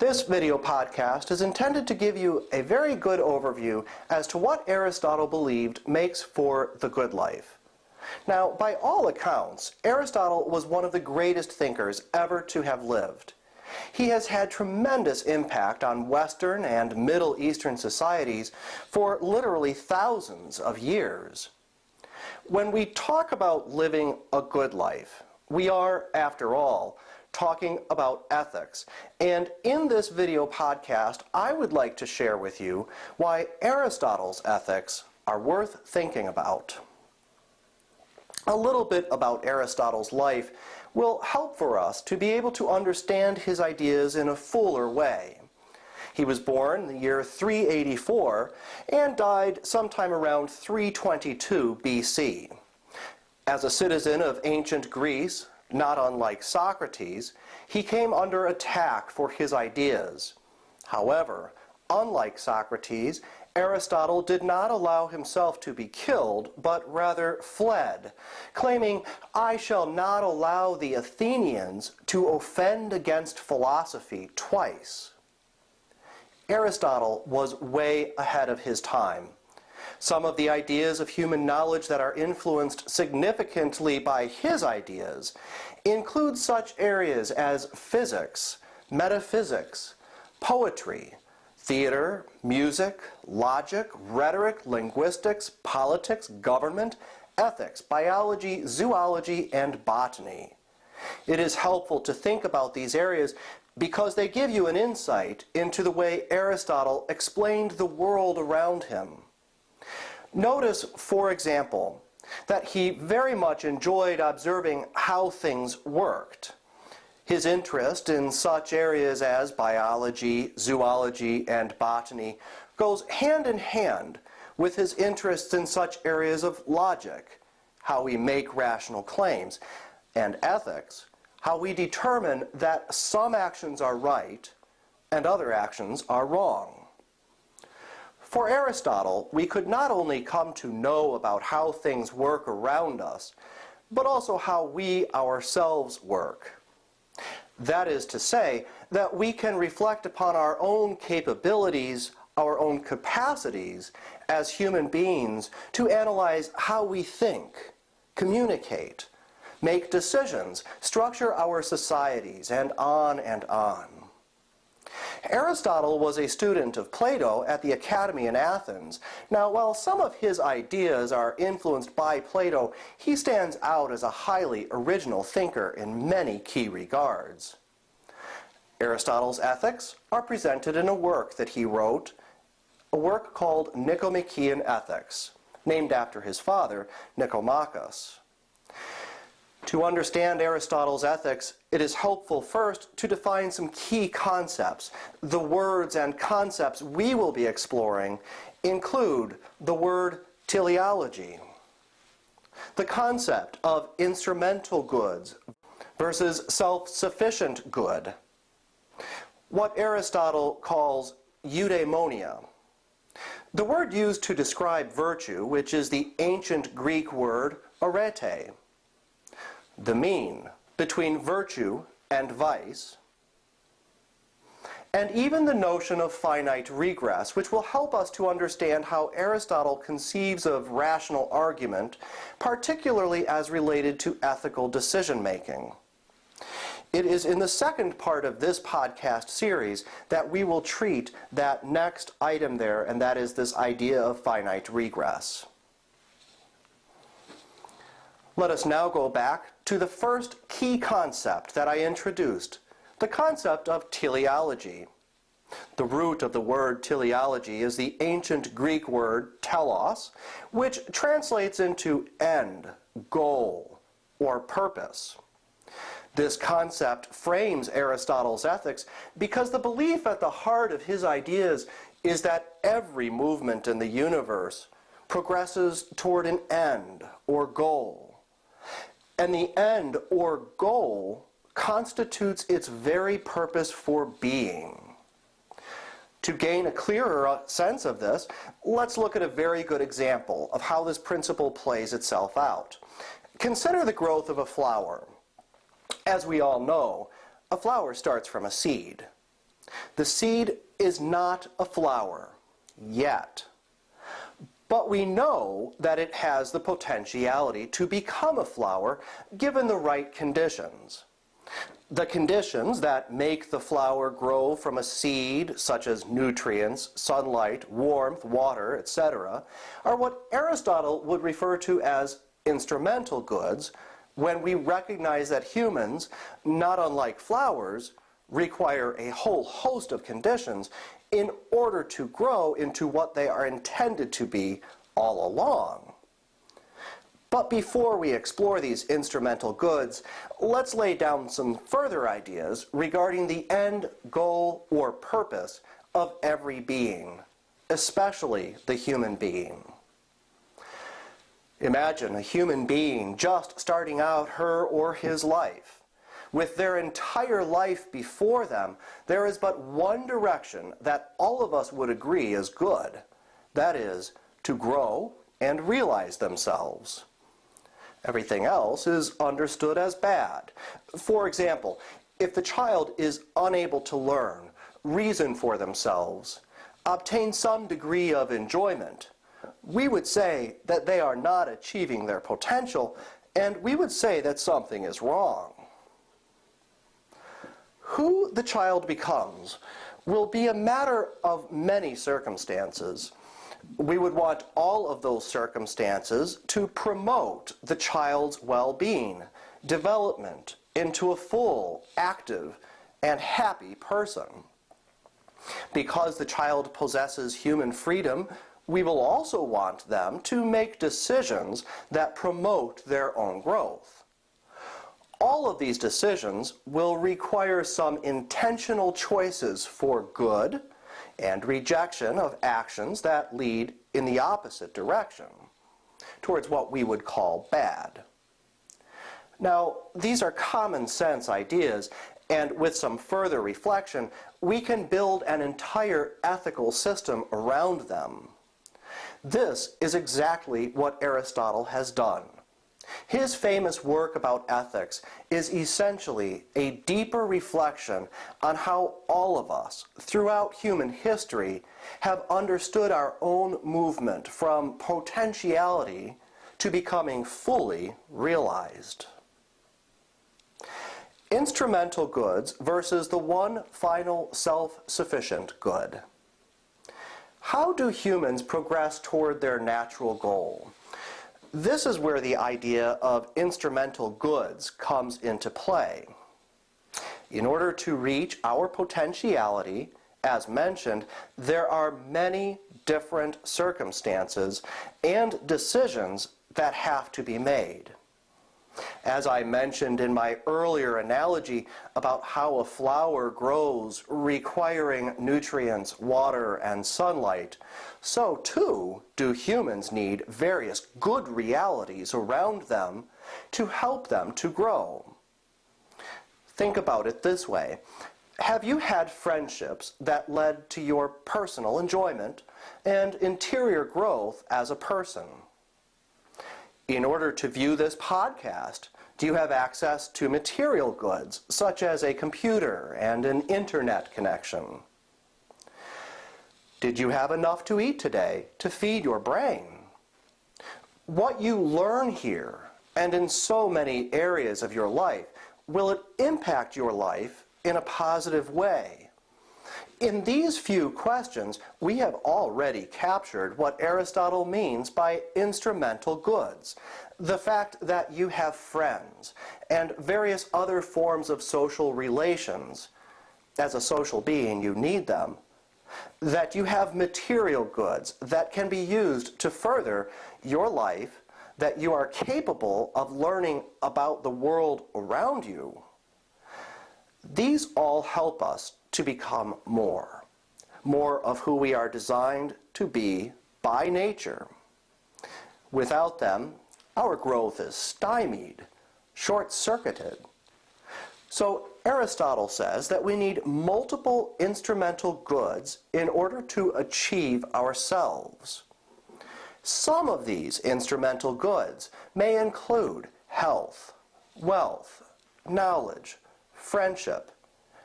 This video podcast is intended to give you a very good overview as to what Aristotle believed makes for the good life. Now, by all accounts, Aristotle was one of the greatest thinkers ever to have lived. He has had tremendous impact on Western and Middle Eastern societies for literally thousands of years. When we talk about living a good life, we are, after all, talking about ethics. And in this video podcast, I would like to share with you why Aristotle's ethics are worth thinking about. A little bit about Aristotle's life will help for us to be able to understand his ideas in a fuller way. He was born in the year 384 and died sometime around 322 BC. As a citizen of ancient Greece, not unlike Socrates, he came under attack for his ideas. However, unlike Socrates, Aristotle did not allow himself to be killed, but rather fled, claiming, "I shall not allow the Athenians to offend against philosophy twice." Aristotle was way ahead of his time. Some of the ideas of human knowledge that are influenced significantly by his ideas include such areas as physics, metaphysics, poetry, theater, music, logic, rhetoric, linguistics, politics, government, ethics, biology, zoology, and botany. It is helpful to think about these areas because they give you an insight into the way Aristotle explained the world around him. Notice, for example, that he very much enjoyed observing how things worked. His interest in such areas as biology, zoology, and botany goes hand in hand with his interests in such areas of logic, how we make rational claims, and ethics, how we determine that some actions are right and other actions are wrong. For Aristotle, we could not only come to know about how things work around us, but also how we ourselves work. That is to say, that we can reflect upon our own capabilities, our own capacities as human beings to analyze how we think, communicate, make decisions, structure our societies, and on and on. Aristotle was a student of Plato at the Academy in Athens. Now, while some of his ideas are influenced by Plato, he stands out as a highly original thinker in many key regards. Aristotle's ethics are presented in a work that he wrote, a work called Nichomachean Ethics, named after his father, Nichomachus. To understand Aristotle's ethics, it is helpful first to define some key concepts. The words and concepts we will be exploring include the word teleology, the concept of instrumental goods versus self-sufficient good, what Aristotle calls Eudaimonia, the word used to describe virtue, which is the ancient Greek word Arete, the mean between virtue and vice, and even the notion of finite regress, which will help us to understand how Aristotle conceives of rational argument, particularly as related to ethical decision-making. It is in the second part of this podcast series that we will treat that next item there, and that is this idea of finite regress. Let us now go back to the first key concept that I introduced, the concept of teleology. The root of the word teleology is the ancient Greek word telos, which translates into end, goal, or purpose. This concept frames Aristotle's ethics because the belief at the heart of his ideas is that every movement in the universe progresses toward an end or goal. And the end or goal constitutes its very purpose for being. To gain a clearer sense of this, let's look at a very good example of how this principle plays itself out. Consider the growth of a flower. As we all know, a flower starts from a seed. The seed is not a flower yet, but we know that it has the potentiality to become a flower given the right conditions. The conditions that make the flower grow from a seed, such as nutrients, sunlight, warmth, water, etc., are what Aristotle would refer to as instrumental goods, when we recognize that humans, not unlike flowers, require a whole host of conditions in order to grow into what they are intended to be all along. But before we explore these instrumental goods, let's lay down some further ideas regarding the end goal or purpose of every being, especially the human being. Imagine a human being just starting out her or his life. With their entire life before them, there is but one direction that all of us would agree is good. That is, to grow and realize themselves. Everything else is understood as bad. For example, if the child is unable to learn, reason for themselves, obtain some degree of enjoyment, we would say that they are not achieving their potential, and we would say that something is wrong. Who the child becomes will be a matter of many circumstances. We would want all of those circumstances to promote the child's well-being, development into a full, active, and happy person. Because the child possesses human freedom, we will also want them to make decisions that promote their own growth. All of these decisions will require some intentional choices for good and rejection of actions that lead in the opposite direction, towards what we would call bad. Now, these are common sense ideas, and with some further reflection, we can build an entire ethical system around them. This is exactly what Aristotle has done. His famous work about ethics is essentially a deeper reflection on how all of us, throughout human history, have understood our own movement from potentiality to becoming fully realized. Instrumental goods versus the one final self-sufficient good. How do humans progress toward their natural goal? This is where the idea of instrumental goods comes into play. In order to reach our potentiality, as mentioned, there are many different circumstances and decisions that have to be made. As I mentioned in my earlier analogy about how a flower grows requiring nutrients, water, and sunlight, so too do humans need various good realities around them to help them to grow. Think about it this way. Have you had friendships that led to your personal enjoyment and interior growth as a person? In order to view this podcast, do you have access to material goods, such as a computer and an internet connection? Did you have enough to eat today to feed your brain? What you learn here, and in so many areas of your life, will it impact your life in a positive way? In these few questions, we have already captured what Aristotle means by instrumental goods. The fact that you have friends and various other forms of social relations. As a social being, you need them. That you have material goods that can be used to further your life, that you are capable of learning about the world around you. These all help us to become more of who we are designed to be by nature. Without them, our growth is stymied, short-circuited. So Aristotle says that we need multiple instrumental goods in order to achieve ourselves. Some of these instrumental goods may include health, wealth, knowledge, friendship,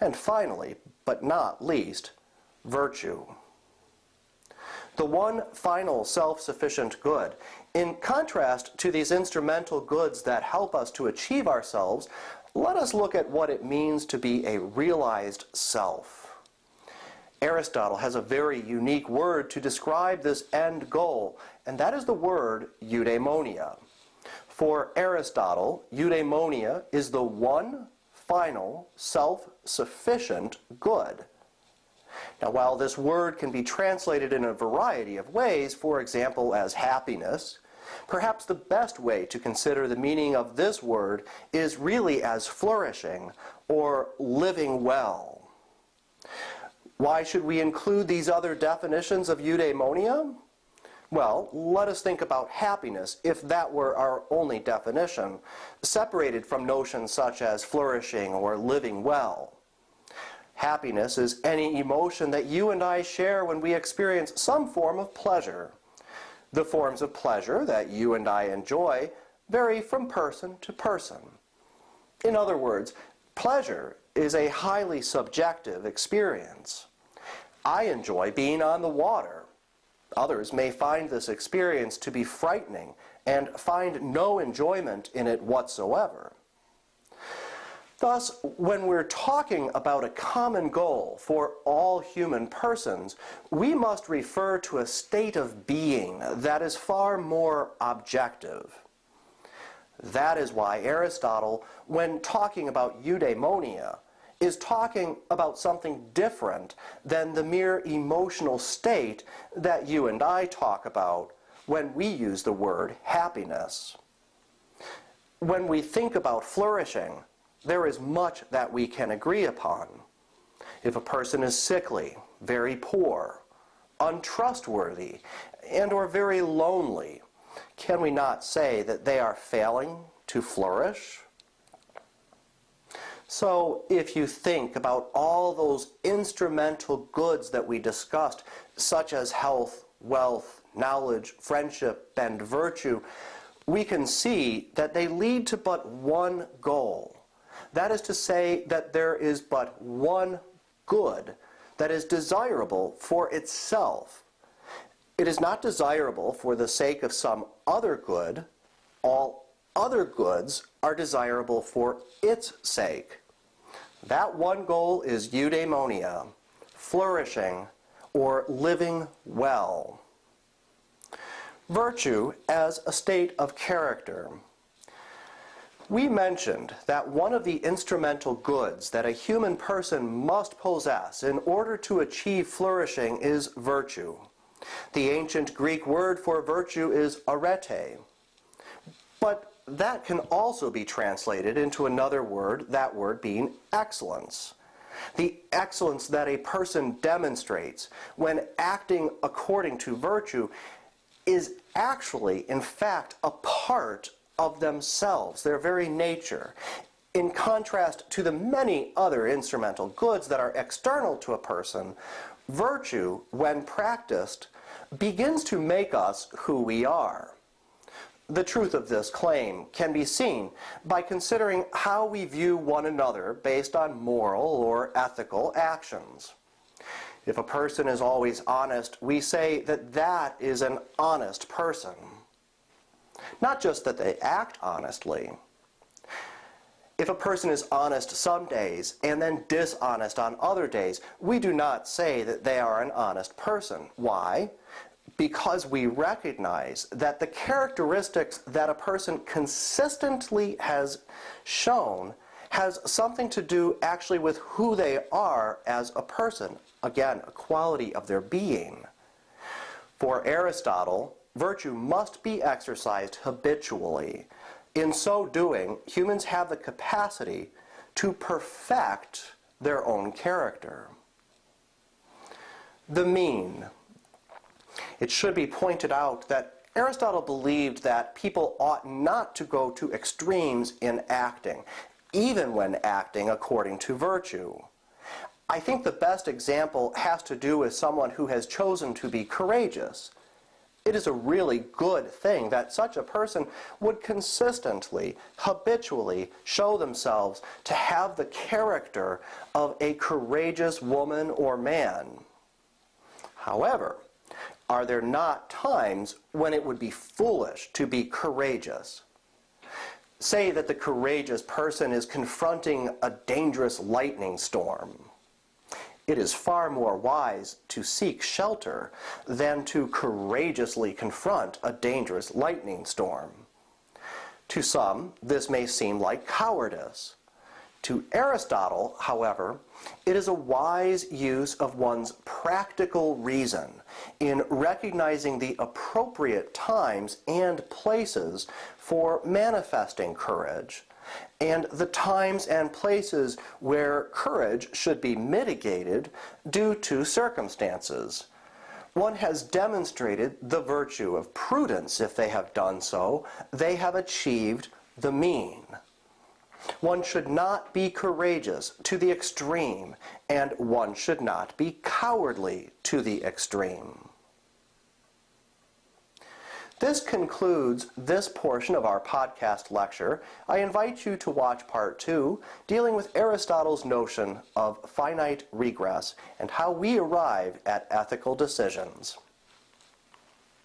And finally, but not least, virtue. The one final self-sufficient good. In contrast to these instrumental goods that help us to achieve ourselves, let us look at what it means to be a realized self. Aristotle has a very unique word to describe this end goal, and that is the word eudaimonia. For Aristotle, eudaimonia is the one final self-sufficient good. Now, while this word can be translated in a variety of ways, for example as happiness, perhaps the best way to consider the meaning of this word is really as flourishing or living well. Why should we include these other definitions of eudaimonia? Well, let us think about happiness if that were our only definition, separated from notions such as flourishing or living well. Happiness is any emotion that you and I share when we experience some form of pleasure. The forms of pleasure that you and I enjoy vary from person to person. In other words, pleasure is a highly subjective experience. I enjoy being on the water. Others may find this experience to be frightening and find no enjoyment in it whatsoever. Thus, when we're talking about a common goal for all human persons, we must refer to a state of being that is far more objective. That is why Aristotle, when talking about eudaimonia, is talking about something different than the mere emotional state that you and I talk about when we use the word happiness. When we think about flourishing, there is much that we can agree upon. If a person is sickly, very poor, untrustworthy, and or very lonely, can we not say that they are failing to flourish? So if you think about all those instrumental goods that we discussed, such as health, wealth, knowledge, friendship, and virtue, we can see that they lead to but one goal. That is to say that there is but one good that is desirable for itself. It is not desirable for the sake of some other good. All other goods are desirable for its sake. That one goal is eudaimonia, flourishing or living well. Virtue as a state of character. We mentioned that one of the instrumental goods that a human person must possess in order to achieve flourishing is virtue. The ancient Greek word for virtue is arete. But that can also be translated into another word, that word being excellence. The excellence that a person demonstrates when acting according to virtue is actually, in fact, a part of themselves, their very nature, in contrast to the many other instrumental goods that are external to a person. Virtue, when practiced, begins to make us who we are. The truth of this claim can be seen by considering how we view one another based on moral or ethical actions. If a person is always honest, we say that that is an honest person. Not just that they act honestly. If a person is honest some days and then dishonest on other days, we do not say that they are an honest person. Why? Because we recognize that the characteristics that a person consistently has shown has something to do actually with who they are as a person. Again, a quality of their being. For Aristotle, virtue must be exercised habitually. In so doing, humans have the capacity to perfect their own character. The mean. It should be pointed out that Aristotle believed that people ought not to go to extremes in acting, even when acting according to virtue. I think the best example has to do with someone who has chosen to be courageous. It is a really good thing that such a person would consistently, habitually show themselves to have the character of a courageous woman or man. However, are there not times when it would be foolish to be courageous? Say that the courageous person is confronting a dangerous lightning storm. It is far more wise to seek shelter than to courageously confront a dangerous lightning storm. To some, this may seem like cowardice. To Aristotle, however, it is a wise use of one's practical reason in recognizing the appropriate times and places for manifesting courage, and the times and places where courage should be mitigated due to circumstances. One has demonstrated the virtue of prudence. If they have done so, they have achieved the mean. One should not be courageous to the extreme, and one should not be cowardly to the extreme. This concludes this portion of our podcast lecture. I invite you to watch part 2, dealing with Aristotle's notion of finite regress and how we arrive at ethical decisions.